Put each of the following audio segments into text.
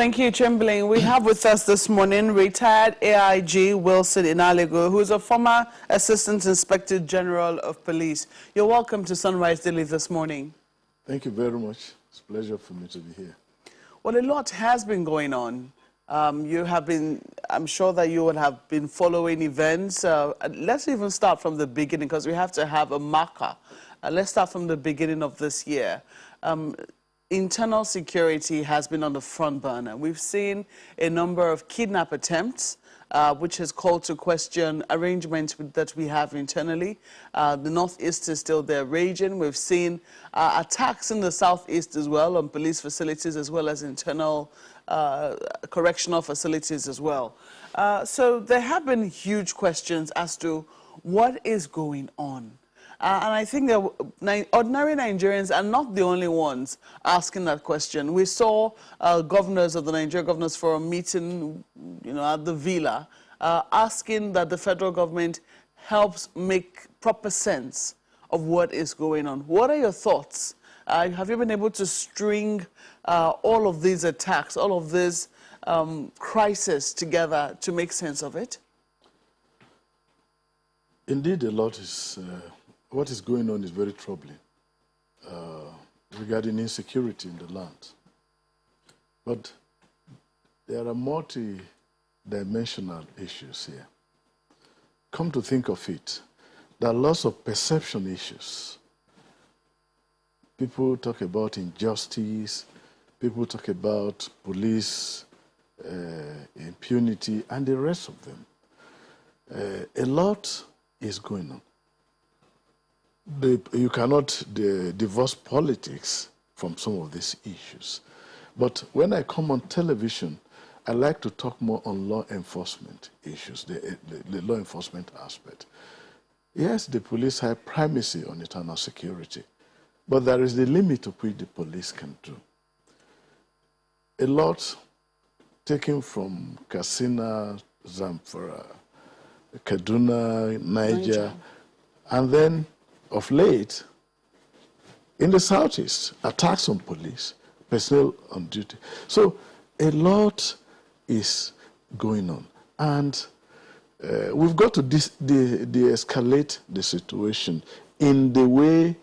Thank you, Chamberlain. We have with us this morning retired AIG Wilson Inaligo, who is a former Assistant Inspector General of Police. You're welcome to Sunrise Daily this morning. Thank you very much. It's a pleasure for me to be here. Well, a lot has been going on. You have been, I'm sure that you would have been following events. Let's even start from the beginning, because we have to have a marker. Let's start from the beginning of this year. Internal security has been on the front burner. We've seen a number of kidnap attempts, which has called to question arrangements that we have internally. The Northeast is still there raging. We've seen attacks in the Southeast as well on police facilities, as well as internal correctional facilities as well. So there have been huge questions as to what is going on. And I think that ordinary Nigerians are not the only ones asking that question. We saw governors of the Nigeria Governors Forum meeting, at the Villa, asking that the federal government helps make proper sense of what is going on. What are your thoughts? Have you been able to string all of these attacks, all of this crisis together to make sense of it? Indeed, a lot is... what is going on is very troubling regarding insecurity in the land. But there are multi-dimensional issues here. Come to think of it, there are lots of perception issues. People talk about injustice, people talk about police impunity, and the rest of them. A lot is going on. You cannot divorce politics from some of these issues. But when I come on television, I like to talk more on law enforcement issues, the law enforcement aspect. Yes, the police have primacy on internal security, but there is the limit to which the police can do. A lot taken from Katsina, Zamfara, Kaduna, Niger, and then of late, in the Southeast, attacks on police, personnel on duty. So a lot is going on. And we've got to de-escalate the situation in the way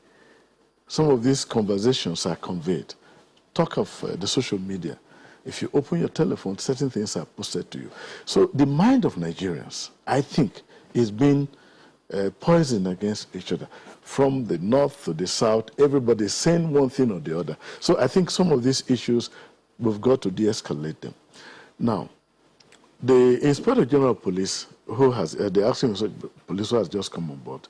some of these conversations are conveyed. Talk of the social media. If you open your telephone, certain things are posted to you. So the mind of Nigerians, I think, is being poisoned against each other. From the north to the south, everybody is saying one thing or the other. So I think some of these issues, we've got to de-escalate them. Now, the Inspector General of Police, who has, the acting police who has just come on board,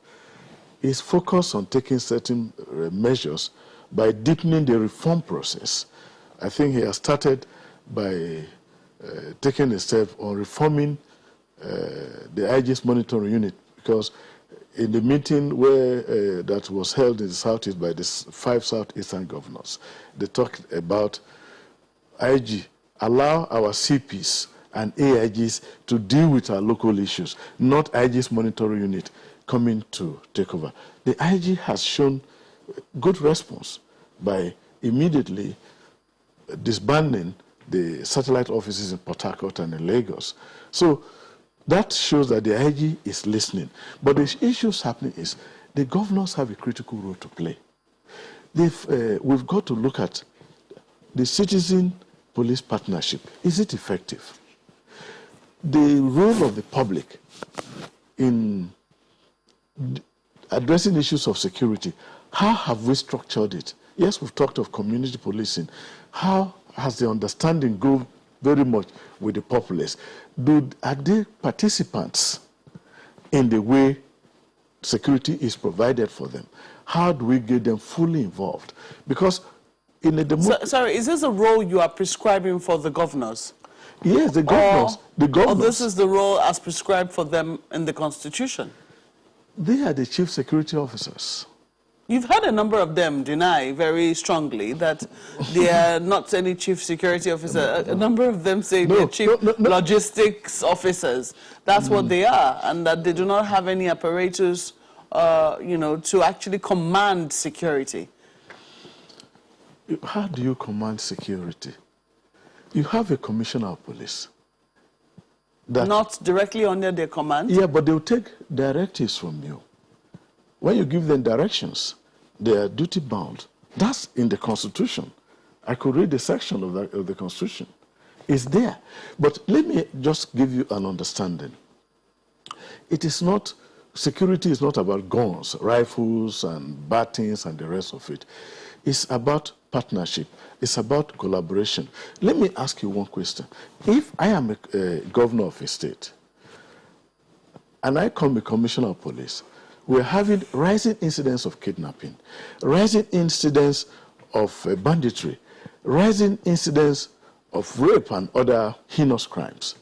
is focused on taking certain measures by deepening the reform process. I think he has started by taking a step on reforming the IG's monitoring unit, because in the meeting where that was held in the Southeast by the 5 Southeastern governors, they talked about IG, allow our CPs and AIGs to deal with our local issues, not IG's monitoring unit coming to take over. The IG has shown good response by immediately disbanding the satellite offices in Port Harcourt and in Lagos. So that shows that the IG is listening. But the issues happening is the governors have a critical role to play. We've got to look at the citizen-police partnership. Is it effective? The role of the public in addressing issues of security, how have we structured it? Yes, we've talked of community policing. How has the understanding gone very much with the populace? Are they participants in the way security is provided for them? How do we get them fully involved? Because in a democracy... Sorry, is this a role you are prescribing for the governors? Yes, the governors. Or this is the role as prescribed for them in the Constitution? They are the chief security officers. You've heard a number of them deny very strongly that they are not any chief security officer. A number of them say they're chief logistics officers. That's what they are, and that they do not have any apparatus, to actually command security. How do you command security? you have a commissioner of police. That, not directly under their command? Yeah, but they'll take directives from you. When you give them directions, they are duty bound. That's in the Constitution. I could read the section of the Constitution. It's there. But let me just give you an understanding. It is not, security is not about guns, rifles, and batons, and the rest of it. It's about partnership. It's about collaboration. Let me ask you one question. If I am a governor of a state, and I come a commissioner of police, we're having rising incidents of kidnapping, rising incidents of banditry, rising incidents of rape and other heinous crimes.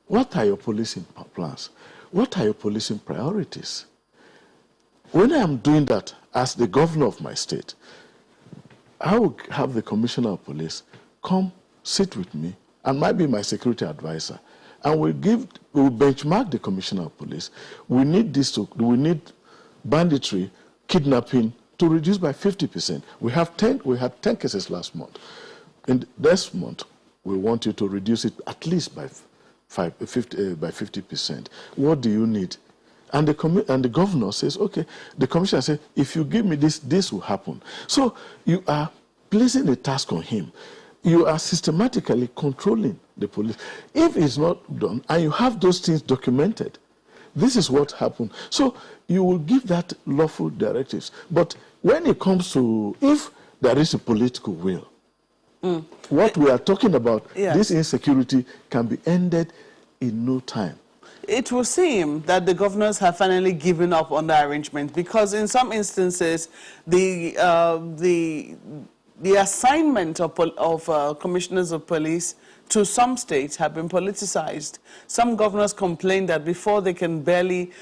What are your policing plans? What are your policing priorities? When I am doing that as the governor of my state, I will have the commissioner of police come sit with me and might be my security advisor, and we'll benchmark the commissioner of police. We need banditry, kidnapping to reduce by 50%. We had 10 cases last month. In this month, we want you to reduce it at least by 50%. What do you need? And the governor says, okay, the commissioner says, if you give me this, this will happen. So you are placing a task on him. You are systematically controlling the police. If it's not done, and you have those things documented, this is what happened. So you will give that lawful directives. But when it comes to, if there is a political will, what we are talking about, this insecurity can be ended in no time. It will seem that the governors have finally given up on the arrangement, because in some instances, the assignment of commissioners of police to some states have been politicized. Some governors complain that before they can barely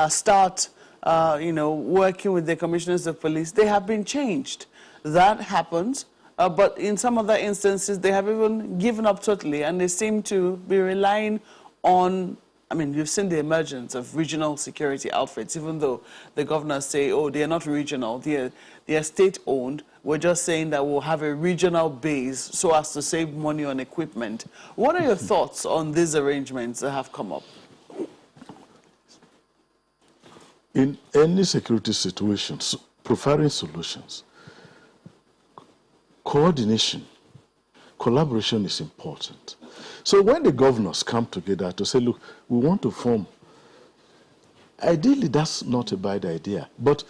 start working with the commissioners of police, they have been changed. That happens. But in some other instances, they have even given up totally, and they seem to be relying on, I mean, you've seen the emergence of regional security outfits, even though the governors say, oh, they're not regional, they're state-owned. We're just saying that we'll have a regional base so as to save money on equipment. What are your thoughts on these arrangements that have come up? In any security situation, providing solutions, coordination, collaboration is important. So when the governors come together to say, look, we want to form, ideally that's not a bad idea, but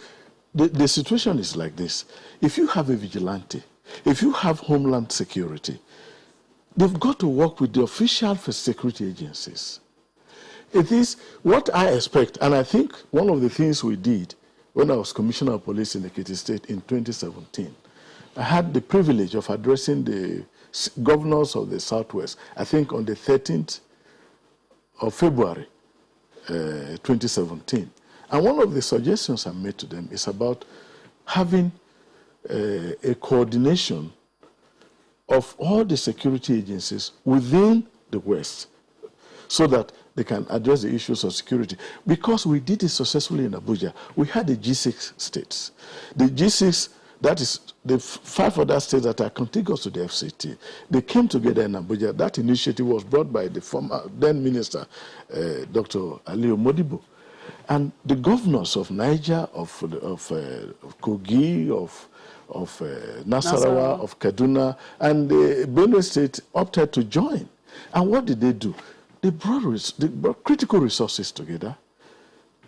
the situation is like this. If you have a vigilante, if you have Homeland Security, they've got to work with the official security agencies. It is what I expect, and I think one of the things we did when I was Commissioner of Police in Ekiti State in 2017, I had the privilege of addressing the governors of the Southwest, I think on the 13th of February 2017. And one of the suggestions I made to them is about having a coordination of all the security agencies within the West so that they can address the issues of security. Because we did it successfully in Abuja, we had the G6 states. The G6, that is the 5 other states that are contiguous to the FCT. They came together in Abuja. That initiative was brought by the former then minister, Dr. Aliyu Modibo. And the governors of Niger, of Kogi, of Nasarawa, of Kaduna, and the Benue State opted to join. And what did they do? They brought critical resources together,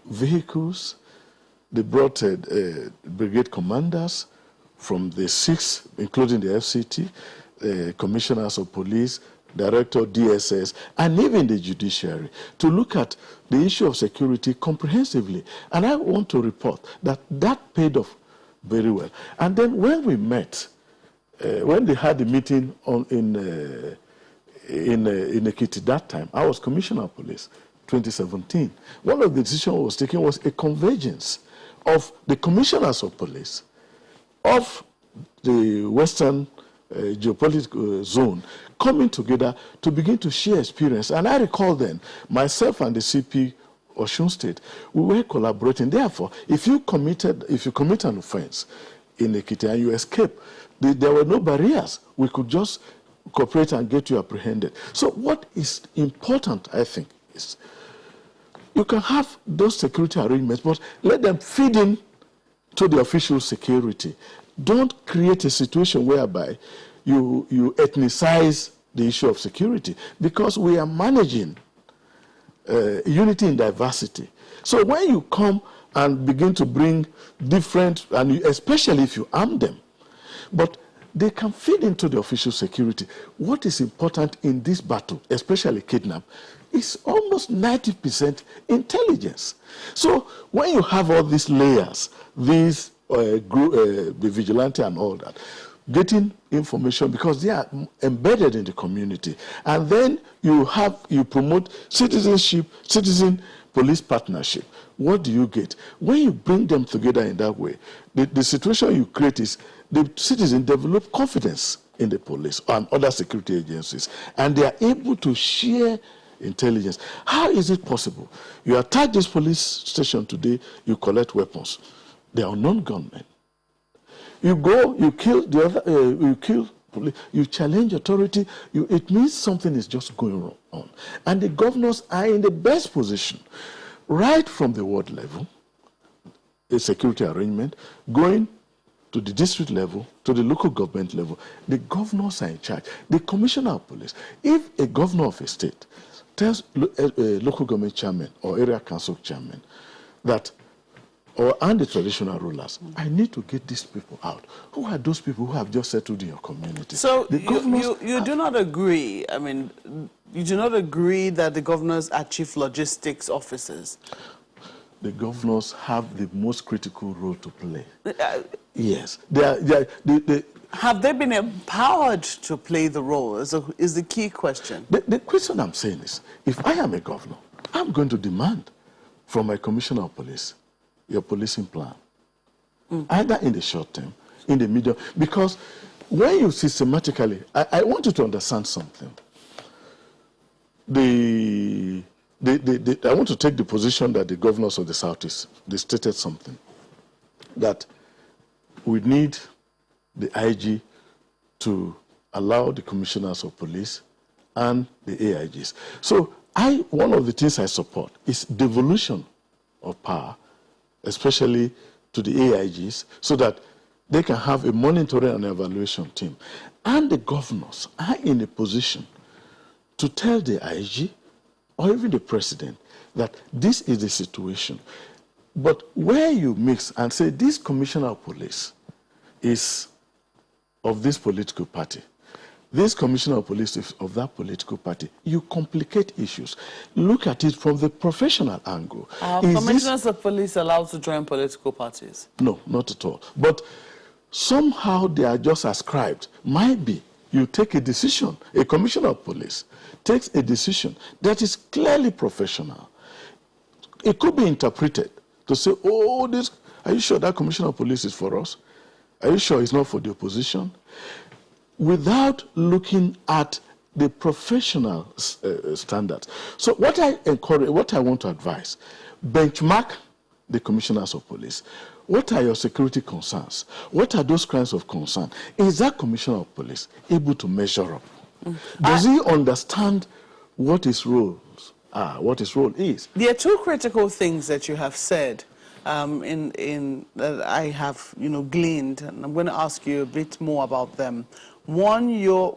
vehicles. They brought brigade commanders from the 6, including the FCT, commissioners of police, director of DSS, and even the judiciary, to look at the issue of security comprehensively. And I want to report that that paid off very well. And then when we met, when they had the meeting in Ekiti that time, I was Commissioner of Police, 2017. One of the decisions was taken was a convergence of the commissioners of police of the Western geopolitical zone coming together to begin to share experience. And I recall then, myself and the CP Osun State, we were collaborating. Therefore, if you commit an offense in Ekiti and you escape, there were no barriers. We could just cooperate and get you apprehended. So what is important, I think, is you can have those security arrangements, but let them feed in to the official security. Don't create a situation whereby you ethnicize the issue of security, because we are managing unity in diversity. So when you come and begin to bring different, and especially if you arm them, but they can feed into the official security. What is important in this battle, especially kidnap, is almost 90% intelligence. So when you have all these layers, these the vigilante and all that, getting information because they are embedded in the community, and then you promote citizenship, citizen-police partnership. What do you get? When you bring them together in that way, the situation you create is the citizens develop confidence in the police and other security agencies, and they are able to share intelligence. How is it possible? You attack this police station today, you collect weapons. They are unknown gunmen. You go, you kill the other, you kill police, you challenge authority. It means something is just going on, and the governors are in the best position, right from the ward level, a security arrangement, going to the district level, to the local government level. The governors are in charge. The commissioner of police. If a governor of a state tells a local government chairman or area council chairman that, and the traditional rulers, I need to get these people out. Who are those people who have just settled in your community? So you do not agree, I mean, you do not agree that the governors are chief logistics officers? The governors have the most critical role to play. Yes. Have they been empowered to play the role is the key question. The question I'm saying is, if I am a governor, I'm going to demand from my commissioner of police your policing plan, either in the short term, in the medium, because when you systematically, I want you to understand something. I want to take the position that the governors of the Southeast, they stated something, that we need the IG to allow the commissioners of police and the AIGs. So one of the things I support is devolution of power, especially to the AIGs, so that they can have a monitoring and evaluation team. And the governors are in a position to tell the IG or even the president that this is the situation. But where you mix and say this commissioner of police is of this political party, this commissioner of police is of that political party, you complicate issues. Look at it from the professional angle. Are commissioners of police allowed to join political parties? No, not at all. But somehow they are just ascribed. Might be you take a decision, a commissioner of police takes a decision that is clearly professional. It could be interpreted to say, oh, are you sure that commissioner of police is for us? Are you sure it's not for the opposition? Without looking at the professional standards. So what I want to advise, benchmark the commissioners of police. What are your security concerns? What are those kinds of concern? Is that commissioner of police able to measure up? Does he understand what his roles are, what his role is? There are two critical things that you have said that I have gleaned, and I'm going to ask you a bit more about them. One,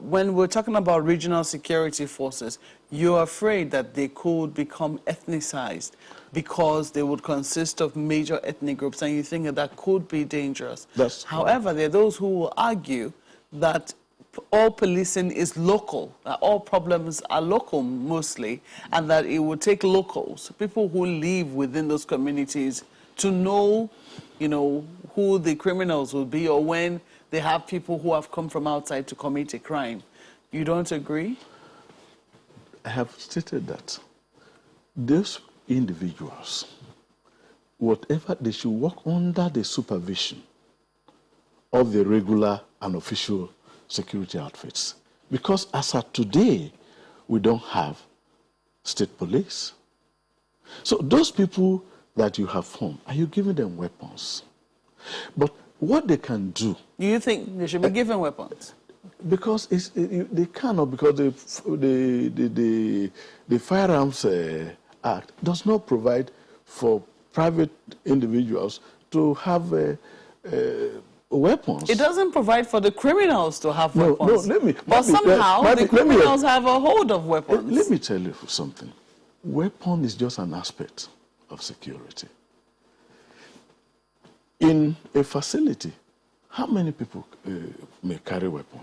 when we're talking about regional security forces, you're afraid that they could become ethnicized because they would consist of major ethnic groups, and you think that could be dangerous. However, there are those who will argue that all policing is local, that all problems are local mostly, and that it would take locals, people who live within those communities, to know, who the criminals will be, or when they have people who have come from outside to commit a crime. You don't agree? I have stated that those individuals, whatever, they should work under the supervision of the regular and official security outfits. Because as of today, we don't have state police. So those people that you have formed, are you giving them weapons? But what they can do... Do you think they should be given weapons? Because they cannot, because the Firearms Act does not provide for private individuals to have weapons. It doesn't provide for the criminals to have No, weapons. let me. But somehow the criminals have a hold of weapons. Let me tell you something. Weapon is just an aspect of security. In a facility, how many people may carry weapon?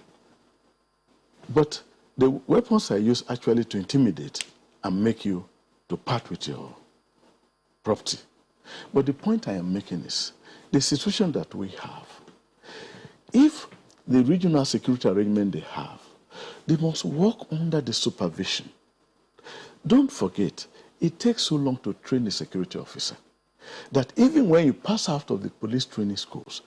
But the weapons are used actually to intimidate and make you to part with your property. But the point I am making is the situation that we have. If the regional security arrangement they have, they must work under the supervision. Don't forget, it takes so long to train a security officer that even when you pass out of the police training schools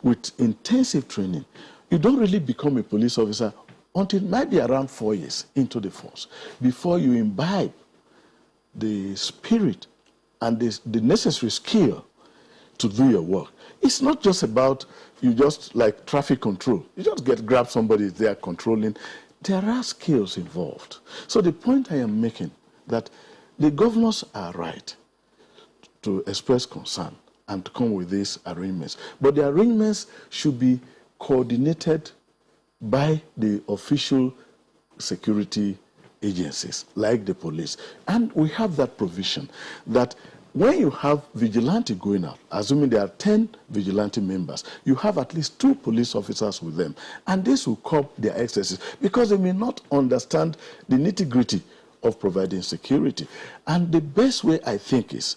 with intensive training, you don't really become a police officer until it might be around 4 years into the force before you imbibe the spirit and the necessary skill to do your work. It's not just about you just like traffic control. You just grab somebody there controlling. There are skills involved. So the point I am making that the governors are right to express concern and to come with these arrangements. But the arrangements should be coordinated by the official security agencies, like the police. And we have that provision that when you have vigilante going out, assuming there are 10 vigilante members, you have at least 2 police officers with them. And this will curb their excesses because they may not understand the nitty-gritty of providing security. And the best way, I think, is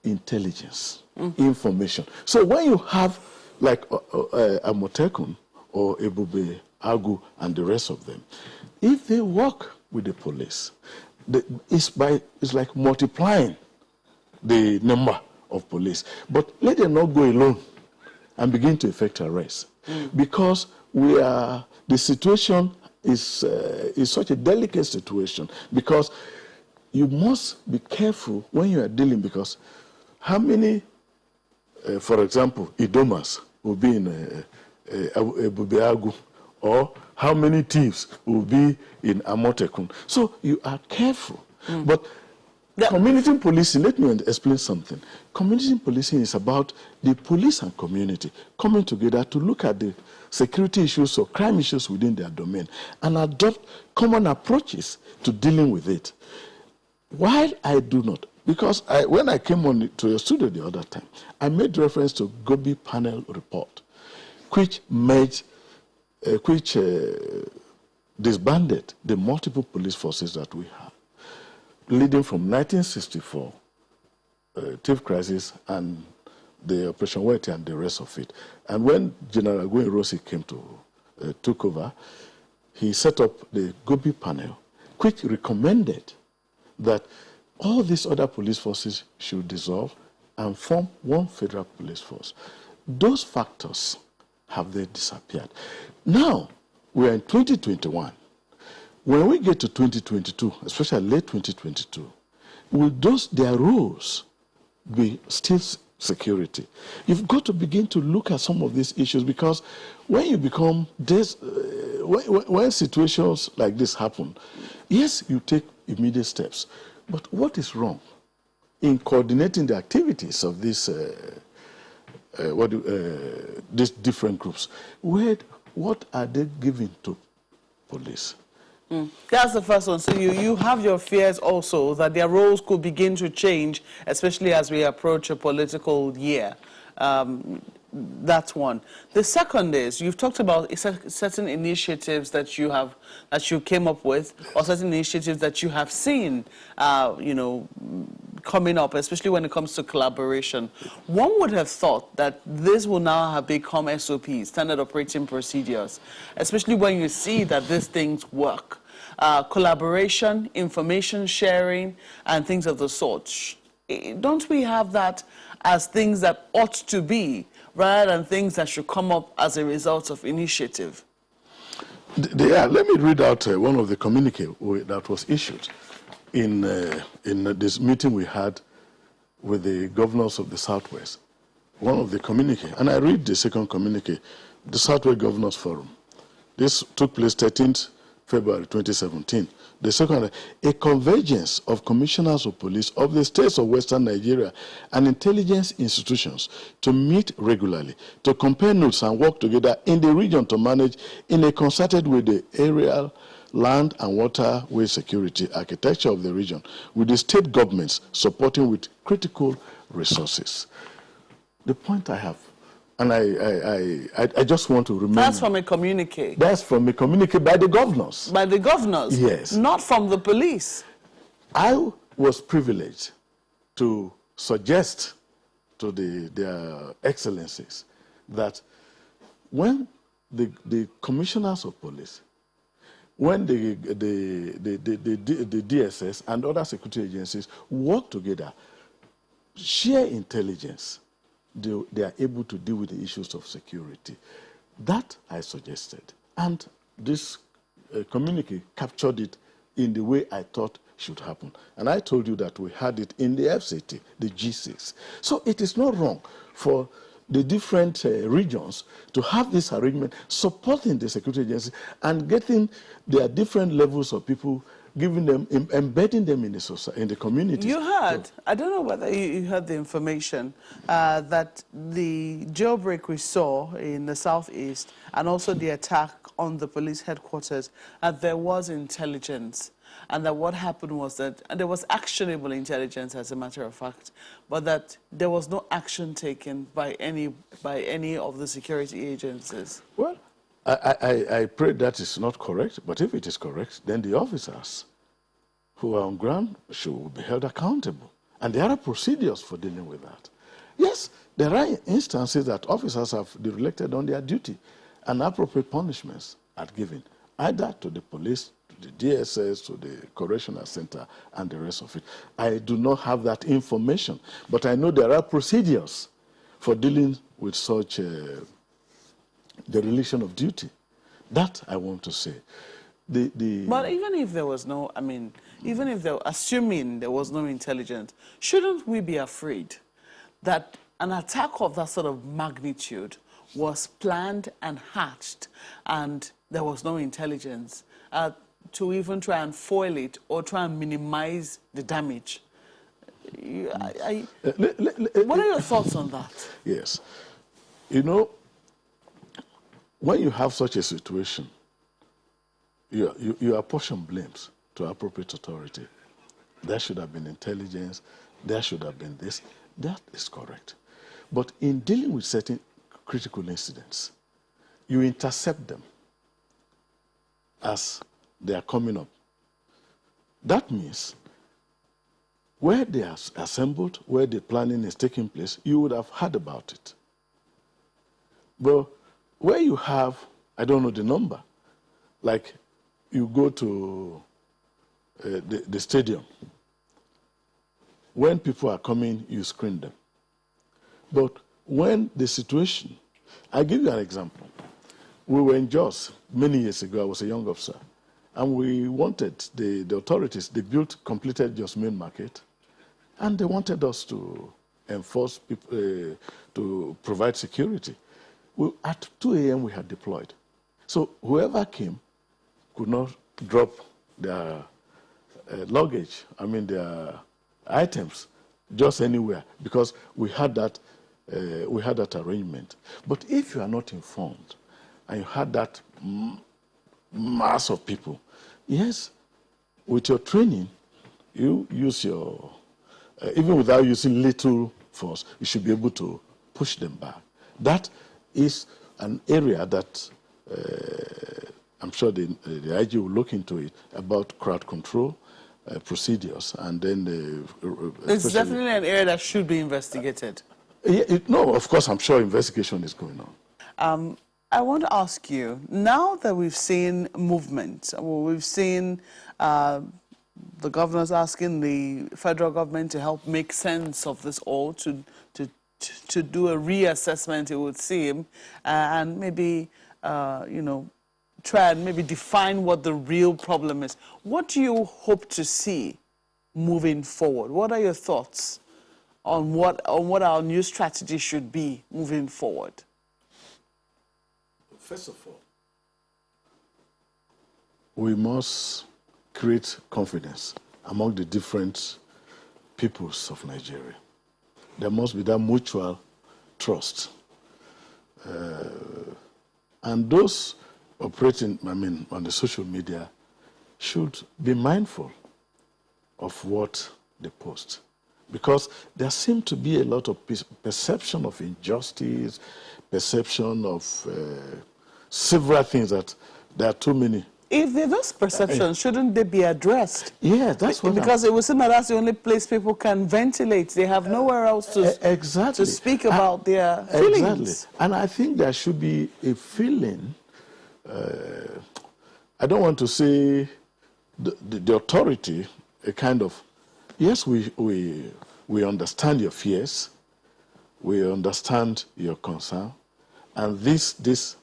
intelligence, information. So when you have like Amotekun or Ebube Agu and the rest of them, if they work with the police, it's like multiplying the number of police. But let them not go alone and begin to effect arrests. Because the situation is such a delicate situation, because you must be careful when you are dealing, because how many, for example, Idomas will be in Ebubeagu, or how many thieves will be in Amotekun. So you are careful. But community policing, let me explain something. Community policing is about the police and community coming together to look at the security issues or crime issues within their domain and adopt common approaches to dealing with it. While I do not, because when I came on to your studio the other time, I made reference to Gobi panel report, which disbanded the multiple police forces that we have, leading from 1964, Thief Crisis and the Operation Wete and the rest of it. And when General Agui Rossi took over, he set up the Gobi panel, which recommended that all these other police forces should dissolve and form one federal police force. Those factors have they disappeared. Now, we are in 2021. When we get to 2022, especially late 2022, will their roles be still security? You've got to begin to look at some of these issues, because when you become this, when situations like this happen, yes, you take immediate steps. But what is wrong in coordinating the activities of these different groups? What are they giving to police? That's the first one. So you have your fears also that their roles could begin to change, especially as we approach a political year. That's one. The second is, you've talked about certain initiatives that you came up with, or certain initiatives that you have seen, coming up, especially when it comes to collaboration. One would have thought that this will now have become SOPs, standard operating procedures, especially when you see that these things work. Collaboration, information sharing, and things of the sort. Don't we have that as things that ought to be, rather than things that should come up as a result of initiative? Let me read out one of the communique that was issued in this meeting we had with the governors of the Southwest. One of the communique, and I read the second communique, the Southwest Governors Forum. This took place 13th February 2017. The second, a convergence of commissioners of police of the states of Western Nigeria and intelligence institutions to meet regularly, to compare notes and work together in the region to manage in a concerted way the aerial, land and waterway security architecture of the region, with the state governments supporting with critical resources. The point I have, and I just want to remember. That's from a communique. That's from a communique by the governors. By the governors? Yes. Not from the police. I was privileged to suggest to their excellencies that when the commissioners of police, when the DSS and other security agencies work together, share intelligence, they are able to deal with the issues of security. That I suggested. And this communique captured it in the way I thought should happen. And I told you that we had it in the FCT, the G6. So it is not wrong for the different regions to have this arrangement supporting the security agency and getting their different levels of people, giving them, embedding them in the society, in the community. You heard, I don't know whether you heard the information, that the jailbreak we saw in the southeast and also the attack on the police headquarters, there was intelligence. And that what happened was that there was actionable intelligence, as a matter of fact, but that there was no action taken by any of the security agencies. Well, I pray that is not correct, but if it is correct, then the officers who are on ground should be held accountable. And there are procedures for dealing with that. Yes, there are instances that officers have derelict on their duty and appropriate punishments are given, either to the police, to the DSS, to the correctional center, and the rest of it. I do not have that information, but I know there are procedures for dealing with such dereliction of duty. That I want to say. But even if there was no, even if assuming there was no intelligence, shouldn't we be afraid that an attack of that sort of magnitude was planned and hatched and there was no intelligence to even try and foil it or try and minimize the damage? What are your thoughts on that? Yes. You know, when you have such a situation, you apportion blames to appropriate authority. There should have been intelligence, there should have been this. That is correct. But in dealing with certain critical incidents, you intercept them as they are coming up. That means where they are assembled, where the planning is taking place, you would have heard about it. But where you have, I don't know the number, like you go to the stadium, when people are coming, you screen them. But when the situation, I'll give you an example. We were in Jos many years ago. I was a young officer. And we wanted, the authorities, they completed Jos Main Market, and they wanted us to enforce, to provide security. At 2 a.m. we had deployed. So whoever came could not drop their luggage, their items, just anywhere, because we had that arrangement. But if you are not informed, and you had that mass of people, yes, with your training, you use your, even without using little force, you should be able to push them back. That is an area that I'm sure the IG will look into it, about crowd control procedures, and then it's definitely an area that should be investigated. No, of course, I'm sure investigation is going on. I want to ask you, now that we've seen movement, we've seen the governors asking the federal government to help make sense of this all, to do a reassessment, it would seem, and maybe, try and maybe define what the real problem is. What do you hope to see moving forward? What are your thoughts on what our new strategy should be moving forward? First of all, we must create confidence among the different peoples of Nigeria. There must be that mutual trust. And those operating, on the social media should be mindful of what they post. Because there seems to be a lot of perception of injustice, perception of several things that there are too many. If there are those perceptions, shouldn't they be addressed? Yeah, that's what. Because it would seem that that's the only place people can ventilate. They have nowhere else to speak about their feelings. Exactly. And I think there should be a feeling, I don't want to say the authority, a kind of, yes, we understand your fears, we understand your concern, and these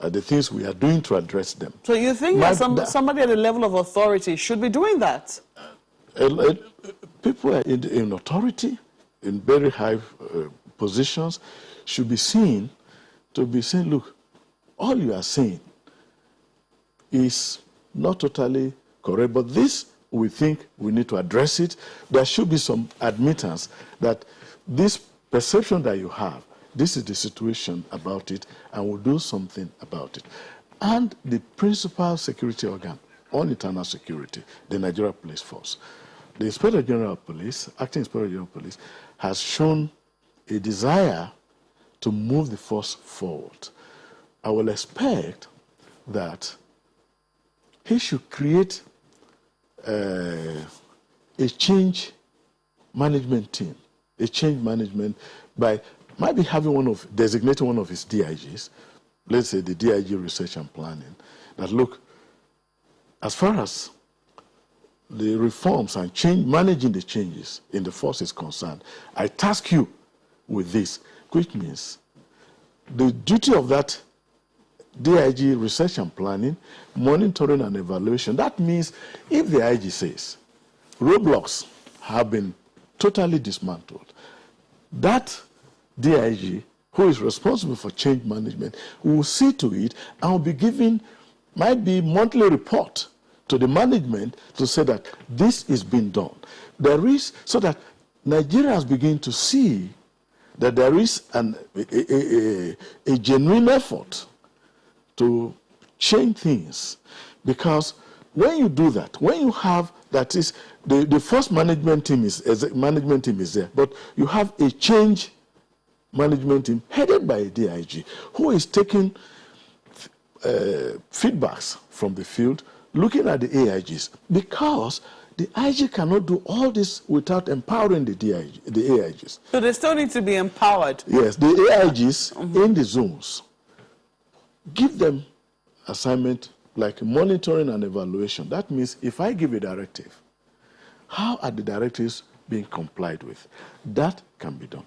are the things we are doing to address them. So you think that somebody at the level of authority should be doing that? People in authority, in very high positions, should be seen to be saying, look, all you are saying is not totally correct, but this, we think we need to address it. There should be some admittance that this perception that you have, this is the situation about it, and we'll do something about it. And the principal security organ on internal security, the Nigeria Police Force, the Inspector General of Police, Acting Inspector General of Police, has shown a desire to move the force forward. I will expect that he should create a change management team, a change management by maybe having designating one of his DIGs, let's say the DIG Research and Planning, that look, as far as the reforms and managing the changes in the force is concerned, I task you with this, which means the duty of that DIG Research and Planning, monitoring and evaluation. That means if the IG says roadblocks have been totally dismantled, that DIG, who is responsible for change management, will see to it and will be giving, might be monthly report to the management to say that this is being done. There is, so that Nigerians begin to see that there is a genuine effort to change things. Because when you do that, when you have, that is, the first management team is there, but you have a change management team headed by a DIG who is taking feedbacks from the field, looking at the AIGs, because the IG cannot do all this without empowering the AIGs. So they still need to be empowered. Yes, the AIGs in the zones, give them assignment like monitoring and evaluation. That means if I give a directive, how are the directives being complied with? That can be done.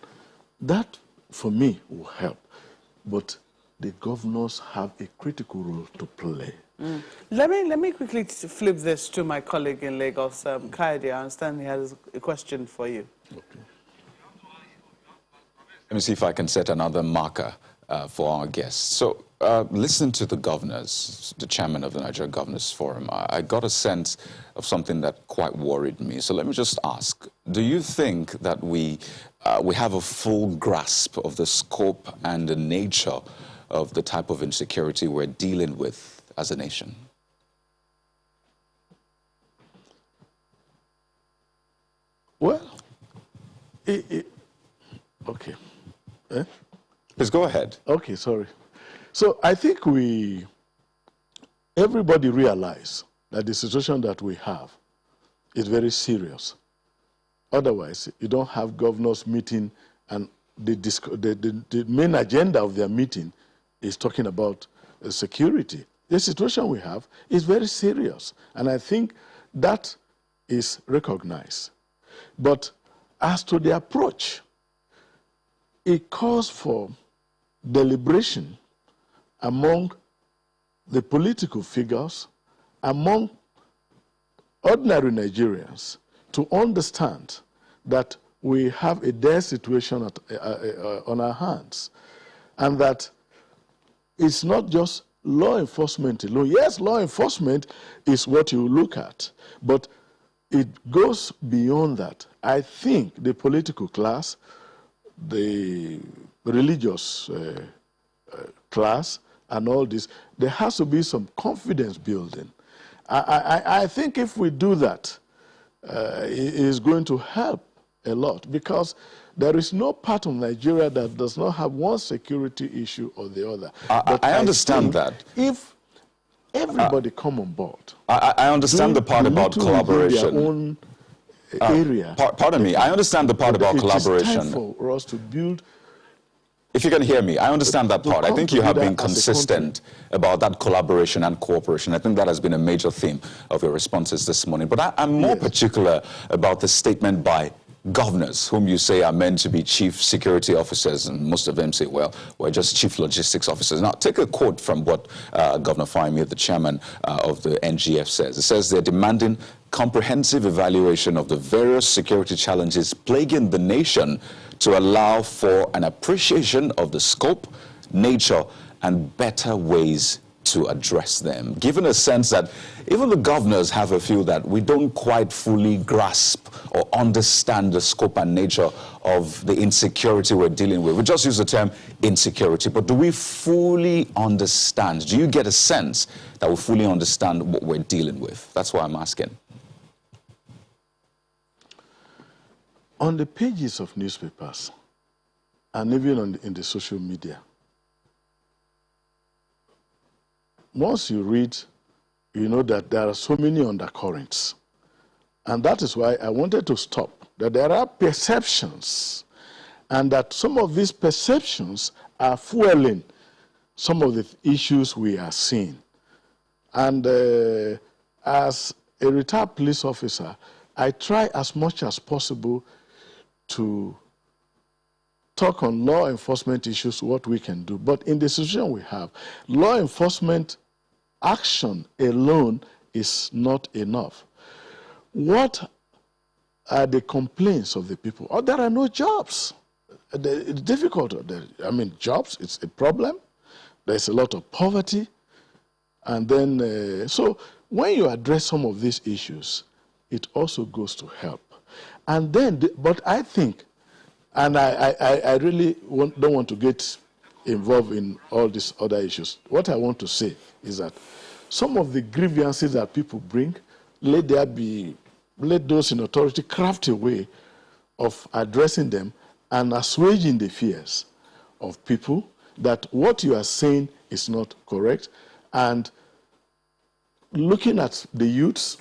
That, for me, will help. But the governors have a critical role to play. Let me quickly flip this to my colleague in Lagos, Kaide. I understand he has a question for you. Okay. Let me see if I can set another marker for our guests. So, listen to the governors, the chairman of the Nigeria Governors Forum. I got a sense of something that quite worried me. So let me just ask, do you think that we have a full grasp of the scope and the nature of the type of insecurity we're dealing with as a nation? Well, okay. Please go ahead. Okay, sorry. So I think everybody realize that the situation that we have is very serious. Otherwise, you don't have governors meeting, and the main agenda of their meeting is talking about security. The situation we have is very serious, and I think that is recognized. But as to the approach, it calls for deliberation among the political figures, among ordinary Nigerians, to understand that we have a dire situation on our hands, and that it's not just law enforcement alone. Yes, law enforcement is what you look at, but it goes beyond that. I think the political class, the religious class, and all this, there has to be some confidence building. I think if we do that, it is going to help a lot, because there is no part of Nigeria that does not have one security issue or the other. But I understand that. If everybody come on board, I understand the part about collaboration. Their own area. Pardon me. I understand the part about collaboration. It is time for us to build. If you can hear me, I understand that part. I think you have been consistent about that collaboration and cooperation. I think that has been a major theme of your responses this morning. But I'm more particular about the statement by governors, whom you say are meant to be chief security officers, and most of them say, well, we're just chief logistics officers. Now, take a quote from what Governor Fahimi, the chairman of the NGF, says. It says they're demanding comprehensive evaluation of the various security challenges plaguing the nation to allow for an appreciation of the scope, nature, and better ways to address them. Given a sense that even the governors have a feel that we don't quite fully grasp or understand the scope and nature of the insecurity we're dealing with. We just use the term insecurity, but do we fully understand? Do you get a sense that we fully understand what we're dealing with? That's why I'm asking. On the pages of newspapers, and even in the social media, once you read, you know that there are so many undercurrents. And that is why I wanted to stop, that there are perceptions, and that some of these perceptions are fueling some of the issues we are seeing. And as a retired police officer, I try as much as possible to talk on law enforcement issues, what we can do. But in the situation we have, law enforcement action alone is not enough. What are the complaints of the people? Oh, there are no jobs. It's difficult. I mean, jobs, it's a problem. There's a lot of poverty. And then, so when you address some of these issues, it also goes to help. And then, but I think, and I really don't want to get involved in all these other issues. What I want to say is that some of the grievances that people bring, let those in authority craft a way of addressing them and assuaging the fears of people that what you are saying is not correct, and looking at the youths,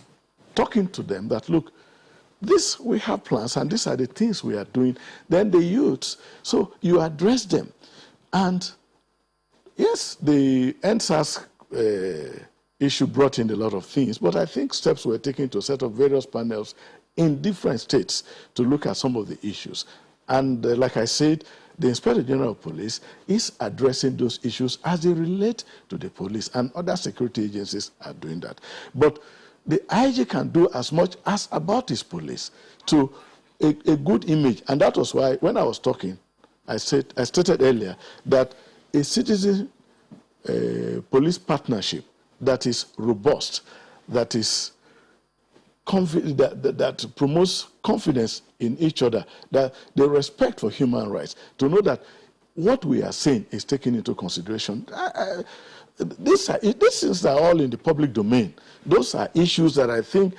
talking to them that, look, this, we have plans, and these are the things we are doing. Then the youths, so you address them. And yes, the NSAS issue brought in a lot of things, but I think steps were taken to set up various panels in different states to look at some of the issues. And like I said, the Inspector General of Police is addressing those issues as they relate to the police, and other security agencies are doing that. But the IG can do as much as about his police to a good image. And that was why, when I was talking, I stated earlier that a citizen police partnership that is robust, that is that promotes confidence in each other, that the respect for human rights, to know that what we are saying is taken into consideration. These things are all in the public domain. Those are issues that I think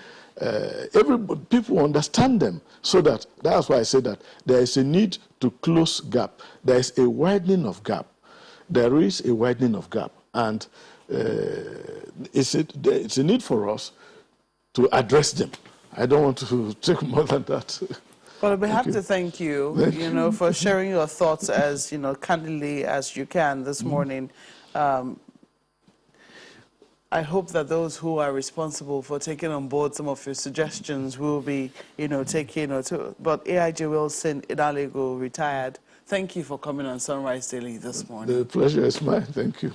people understand them, so that's why I say that there is a need to close gap. There is a widening of gap. There is a widening of gap, and it's a need for us to address them. I don't want to take more than that. Well, we have to thank you, for sharing your thoughts as, candidly as you can this morning. I hope that those who are responsible for taking on board some of your suggestions will be, taking, but AIG Wilson Idalego, retired. Thank you for coming on Sunrise Daily this morning. The pleasure is mine. Thank you.